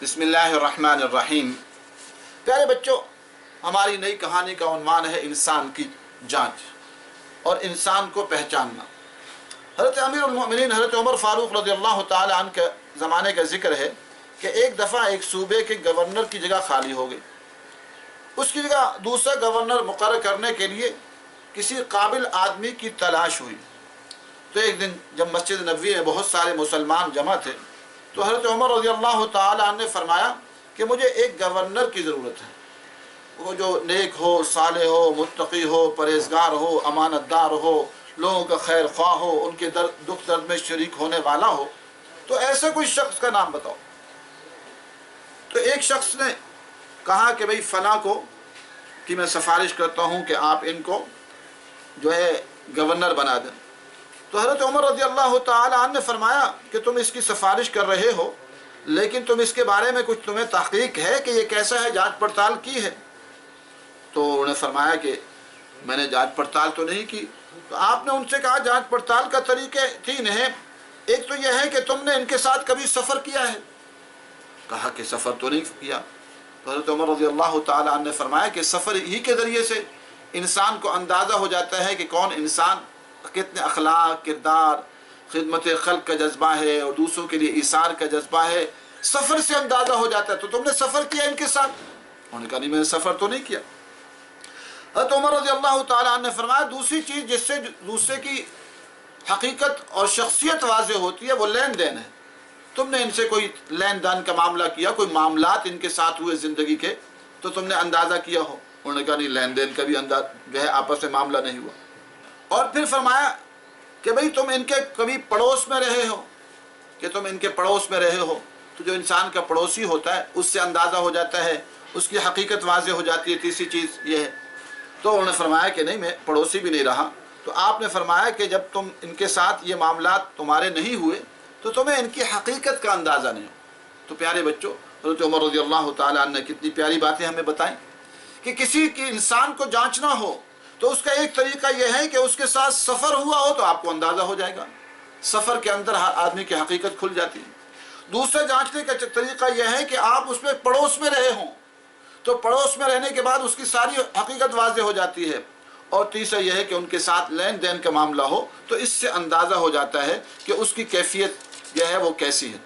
بسم اللہ الرحمن الرحیم۔ پیارے بچوں، ہماری نئی کہانی کا عنوان ہے انسان کی جانچ اور انسان کو پہچاننا۔ حضرت امیر المؤمنین حضرت عمر فاروق رضی اللہ تعالی عنہ کے زمانے کا ذکر ہے کہ ایک دفعہ ایک صوبے کے گورنر کی جگہ خالی ہو گئی۔ اس کی جگہ دوسرا گورنر مقرر کرنے کے لیے کسی قابل آدمی کی تلاش ہوئی۔ تو ایک دن جب مسجد نبوی میں بہت سارے مسلمان جمع تھے تو حضرت عمر رضی اللہ تعالی عنہ نے فرمایا کہ مجھے ایک گورنر کی ضرورت ہے، وہ جو نیک ہو، صالح ہو، متقی ہو، پرہیزگار ہو، امانت دار ہو، لوگوں کا خیر خواہ ہو، ان کے دکھ درد میں شریک ہونے والا ہو۔ تو ایسے کوئی شخص کا نام بتاؤ۔ تو ایک شخص نے کہا کہ بھئی فلاں کو کہ میں سفارش کرتا ہوں کہ آپ ان کو جو ہے گورنر بنا دیں۔ تو حضرت عمر رضی اللہ تعالی عنہ نے فرمایا کہ تم اس کی سفارش کر رہے ہو، لیکن تم اس کے بارے میں کچھ تمہیں تحقیق ہے کہ یہ کیسا ہے، جانچ پڑتال کی ہے؟ تو انہوں نے فرمایا کہ میں نے جانچ پڑتال تو نہیں کی۔ تو آپ نے ان سے کہا جانچ پڑتال کا طریقے تین ہیں، ایک تو یہ ہے کہ تم نے ان کے ساتھ کبھی سفر کیا ہے؟ کہا کہ سفر تو نہیں کیا۔ تو حضرت عمر رضی اللہ تعالی عنہ نے فرمایا کہ سفر ہی کے ذریعے سے انسان کو اندازہ ہو جاتا ہے کہ کون انسان کتنے اخلاق، کردار، خدمت خلق کا جذبہ ہے اور دوسروں کے لیے ایثار کا جذبہ ہے، سفر سے اندازہ ہو جاتا ہے۔ تو تم نے سفر کیا ان کے ساتھ؟ انہوں نے کہا نہیں، میں نے سفر تو نہیں کیا۔ حضرت عمر رضی اللہ تعالی عنہ نے فرمایا دوسری چیز جس سے دوسرے کی حقیقت اور شخصیت واضح ہوتی ہے وہ لین دین ہے۔ تم نے ان سے کوئی لین دین کا معاملہ کیا، کوئی معاملات ان کے ساتھ ہوئے زندگی کے، تو تم نے اندازہ کیا ہو؟ انہوں نے کہا نہیں، لین دین کا بھی جو ہے آپس میں معاملہ نہیں ہوا۔ اور پھر فرمایا کہ بھئی تم ان کے کبھی پڑوس میں رہے ہو، کہ تم ان کے پڑوس میں رہے ہو؟ تو جو انسان کا پڑوسی ہوتا ہے اس سے اندازہ ہو جاتا ہے، اس کی حقیقت واضح ہو جاتی ہے۔ تیسری چیز یہ ہے۔ تو انہوں نے فرمایا کہ نہیں، میں پڑوسی بھی نہیں رہا۔ تو آپ نے فرمایا کہ جب تم ان کے ساتھ یہ معاملات تمہارے نہیں ہوئے تو تمہیں ان کی حقیقت کا اندازہ نہیں ہو۔ تو پیارے بچوں، حضرت عمر رضی اللہ تعالیٰ عنہ نے کتنی پیاری باتیں ہمیں بتائیں کہ کسی کی انسان کو جانچنا ہو تو اس کا ایک طریقہ یہ ہے کہ اس کے ساتھ سفر ہوا ہو تو آپ کو اندازہ ہو جائے گا، سفر کے اندر آدمی کی حقیقت کھل جاتی ہے۔ دوسرا جانچنے کا طریقہ یہ ہے کہ آپ اس میں پڑوس میں رہے ہوں تو پڑوس میں رہنے کے بعد اس کی ساری حقیقت واضح ہو جاتی ہے۔ اور تیسرا یہ ہے کہ ان کے ساتھ لین دین کا معاملہ ہو تو اس سے اندازہ ہو جاتا ہے کہ اس کی کیفیت جو ہے وہ کیسی ہے۔